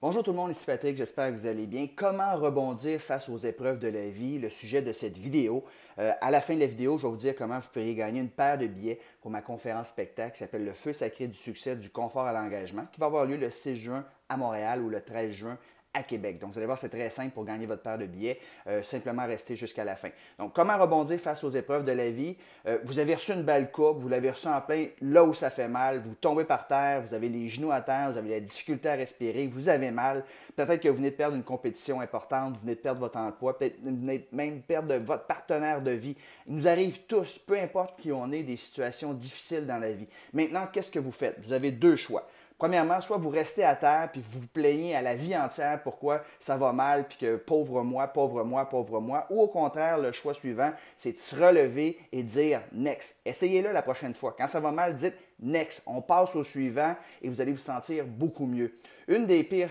Bonjour tout le monde, ici Patrick, j'espère que vous allez bien. Comment rebondir face aux épreuves de la vie, le sujet de cette vidéo. À la fin de la vidéo, je vais vous dire comment vous pourriez gagner une paire de billets pour ma conférence spectacle qui s'appelle Le Feu sacré du succès, du confort à l'engagement, qui va avoir lieu le 6 juin à Montréal ou le 13 juin à Québec. Donc, vous allez voir, c'est très simple pour gagner votre paire de billets. Simplement rester jusqu'à la fin. Donc, comment rebondir face aux épreuves de la vie? Vous avez reçu une balle coupe, vous l'avez reçu en plein là où ça fait mal, vous tombez par terre, vous avez les genoux à terre, vous avez la difficulté à respirer, vous avez mal. Peut-être que vous venez de perdre une compétition importante, vous venez de perdre votre emploi, peut-être vous venez de même perdre votre partenaire de vie. Il nous arrive tous, peu importe qui on est, des situations difficiles dans la vie. Maintenant, qu'est-ce que vous faites? Vous avez deux choix. Premièrement, soit vous restez à terre puis vous vous plaignez à la vie entière pourquoi ça va mal puis que pauvre moi, pauvre moi, pauvre moi. Ou au contraire, le choix suivant, c'est de se relever et dire next. Essayez-le la prochaine fois. Quand ça va mal, dites next. On passe au suivant et vous allez vous sentir beaucoup mieux. Une des pires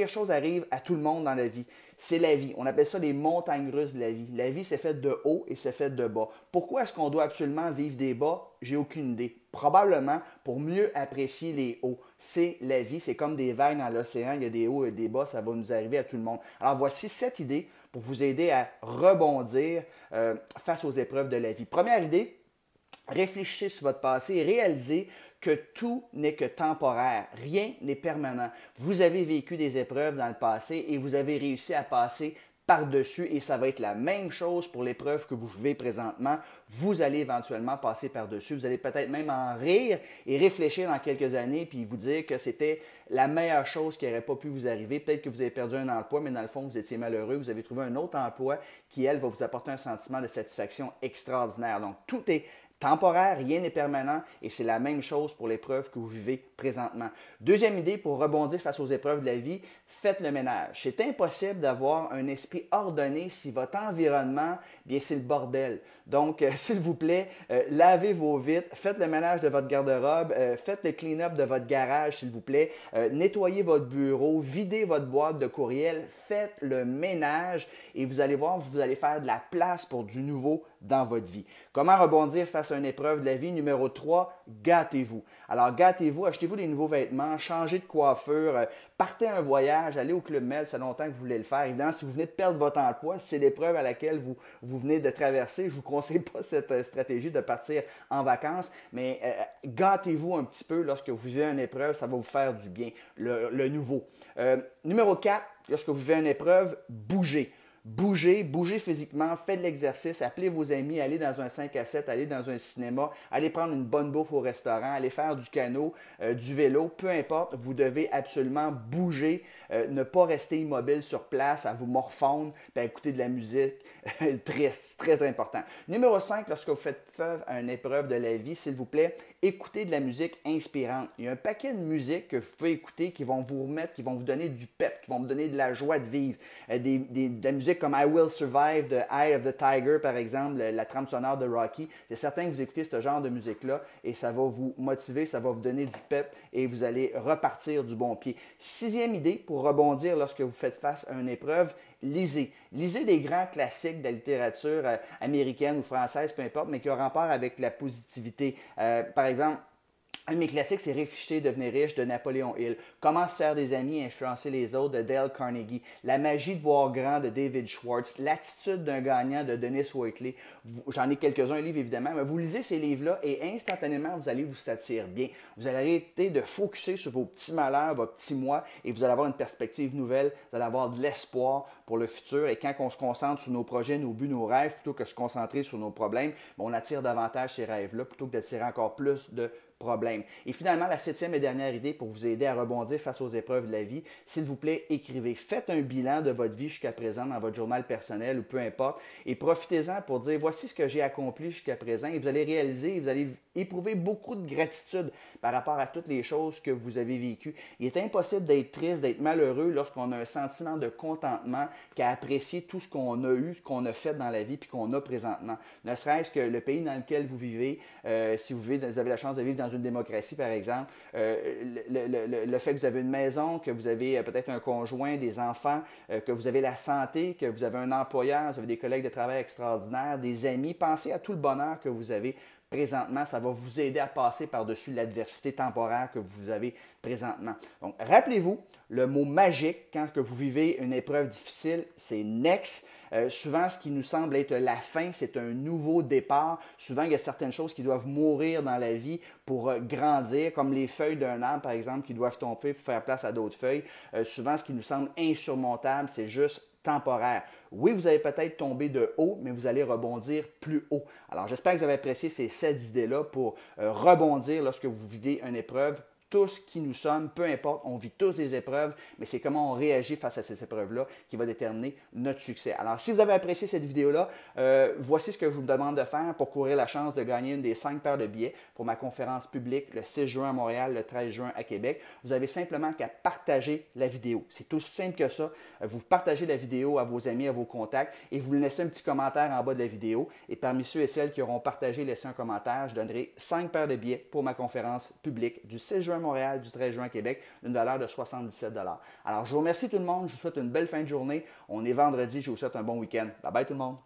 choses arrivent à tout le monde dans la vie. C'est la vie. On appelle ça les montagnes russes de la vie. La vie, c'est fait de haut et c'est fait de bas. Pourquoi est-ce qu'on doit absolument vivre des bas? J'ai aucune idée. Probablement pour mieux apprécier les hauts. C'est la vie, c'est comme des vagues dans l'océan, il y a des hauts et des bas, ça va nous arriver à tout le monde. Alors voici 7 idées pour vous aider à rebondir face aux épreuves de la vie. Première idée, réfléchissez sur votre passé et réalisez que tout n'est que temporaire. Rien n'est permanent. Vous avez vécu des épreuves dans le passé et vous avez réussi à passer par-dessus et ça va être la même chose pour l'épreuve que vous vivez présentement. Vous allez éventuellement passer par-dessus. Vous allez peut-être même en rire et réfléchir dans quelques années puis vous dire que c'était la meilleure chose qui n'aurait pas pu vous arriver. Peut-être que vous avez perdu un emploi, mais dans le fond, vous étiez malheureux. Vous avez trouvé un autre emploi qui, elle, va vous apporter un sentiment de satisfaction extraordinaire. Donc, tout est temporaire, rien n'est permanent et c'est la même chose pour l'épreuve que vous vivez présentement. Deuxième idée pour rebondir face aux épreuves de la vie, faites le ménage. C'est impossible d'avoir un esprit ordonné si votre environnement, bien c'est le bordel. Donc, s'il vous plaît, lavez vos vitres, faites le ménage de votre garde-robe, faites le clean-up de votre garage, s'il vous plaît, nettoyez votre bureau, videz votre boîte de courriel, faites le ménage et vous allez voir, vous allez faire de la place pour du nouveau dans votre vie. Comment rebondir face à une épreuve de la vie? Numéro 3, gâtez-vous. Alors, gâtez-vous, achetez-vous des nouveaux vêtements, changez de coiffure, partez un voyage, allez au Club Med, ça fait longtemps que vous voulez le faire. Évidemment, si vous venez de perdre votre emploi, si c'est l'épreuve à laquelle vous venez de traverser, je ne vous conseille pas cette stratégie de partir en vacances, mais gâtez-vous un petit peu lorsque vous vivez une épreuve, ça va vous faire du bien, le nouveau. Numéro 4, lorsque vous vivez une épreuve, bougez. Bougez, bougez physiquement, faites de l'exercice, appelez vos amis, allez dans un 5 à 7, allez dans un cinéma, allez prendre une bonne bouffe au restaurant, allez faire du canot, du vélo, peu importe, vous devez absolument bouger, ne pas rester immobile sur place, à vous morfondre, puis à écouter de la musique. Triste, très important. Numéro 5, lorsque vous faites face à une épreuve de la vie, s'il vous plaît, écoutez de la musique inspirante. Il y a un paquet de musiques que vous pouvez écouter qui vont vous remettre, qui vont vous donner du pep, qui vont vous donner de la joie de vivre. De la musique comme I Will Survive de Eye of the Tiger, par exemple, la trame sonore de Rocky. C'est certain que vous écoutez ce genre de musique-là et ça va vous motiver, ça va vous donner du pep et vous allez repartir du bon pied. Sixième idée pour rebondir lorsque vous faites face à une épreuve, lisez. Lisez des grands classiques de la littérature américaine ou française, peu importe, mais qui ont rapport avec la positivité. Par exemple, un de mes classiques, c'est Réfléchir, devenir riche de Napoléon Hill. Comment se faire des amis et influencer les autres de Dale Carnegie. La magie de voir grand de David Schwartz. L'attitude d'un gagnant de Dennis Waitley. J'en ai quelques-uns livres évidemment, mais vous lisez ces livres-là et instantanément, vous allez vous sentir bien. Vous allez arrêter de focuser sur vos petits malheurs, vos petits mois et vous allez avoir une perspective nouvelle. Vous allez avoir de l'espoir pour le futur. Et quand on se concentre sur nos projets, nos buts, nos rêves, plutôt que de se concentrer sur nos problèmes, on attire davantage ces rêves-là plutôt que d'attirer encore plus de problème. Et finalement, la septième et dernière idée pour vous aider à rebondir face aux épreuves de la vie, s'il vous plaît, écrivez. Faites un bilan de votre vie jusqu'à présent dans votre journal personnel ou peu importe et profitez-en pour dire voici ce que j'ai accompli jusqu'à présent et vous allez réaliser, vous allez éprouver beaucoup de gratitude par rapport à toutes les choses que vous avez vécues. Il est impossible d'être triste, d'être malheureux lorsqu'on a un sentiment de contentement qu'à apprécier tout ce qu'on a eu, ce qu'on a fait dans la vie puis qu'on a présentement. Ne serait-ce que le pays dans lequel vous vivez, si vous avez la chance de vivre dans une démocratie, par exemple, le fait que vous avez une maison, que vous avez peut-être un conjoint, des enfants, que vous avez la santé, que vous avez un employeur, vous avez des collègues de travail extraordinaires, des amis, pensez à tout le bonheur que vous avez. présentement, ça va vous aider à passer par-dessus l'adversité temporaire que vous avez présentement. Donc, rappelez-vous, le mot magique quand que vous vivez une épreuve difficile, c'est next. Souvent, ce qui nous semble être la fin, c'est un nouveau départ. Souvent, il y a certaines choses qui doivent mourir dans la vie pour grandir, comme les feuilles d'un arbre, par exemple, qui doivent tomber pour faire place à d'autres feuilles. Souvent, ce qui nous semble insurmontable, c'est juste temporaire. Oui, vous allez peut-être tomber de haut, mais vous allez rebondir plus haut. Alors, j'espère que vous avez apprécié ces 7 idées-là pour rebondir lorsque vous vivez une épreuve. Tous qui nous sommes, peu importe, on vit tous des épreuves, mais c'est comment on réagit face à ces épreuves-là qui va déterminer notre succès. Alors, si vous avez apprécié cette vidéo-là, voici ce que je vous demande de faire pour courir la chance de gagner une des 5 paires de billets pour ma conférence publique le 6 juin à Montréal, le 13 juin à Québec. Vous avez simplement qu'à partager la vidéo. C'est aussi simple que ça. Vous partagez la vidéo à vos amis, à vos contacts et vous laissez un petit commentaire en bas de la vidéo. Et parmi ceux et celles qui auront partagé, laissé un commentaire, je donnerai 5 paires de billets pour ma conférence publique du 6 juin à Montréal, du 13 juin à Québec, d'une valeur de 77 $. Alors, je vous remercie tout le monde. Je vous souhaite une belle fin de journée. On est vendredi. Je vous souhaite un bon week-end. Bye bye tout le monde.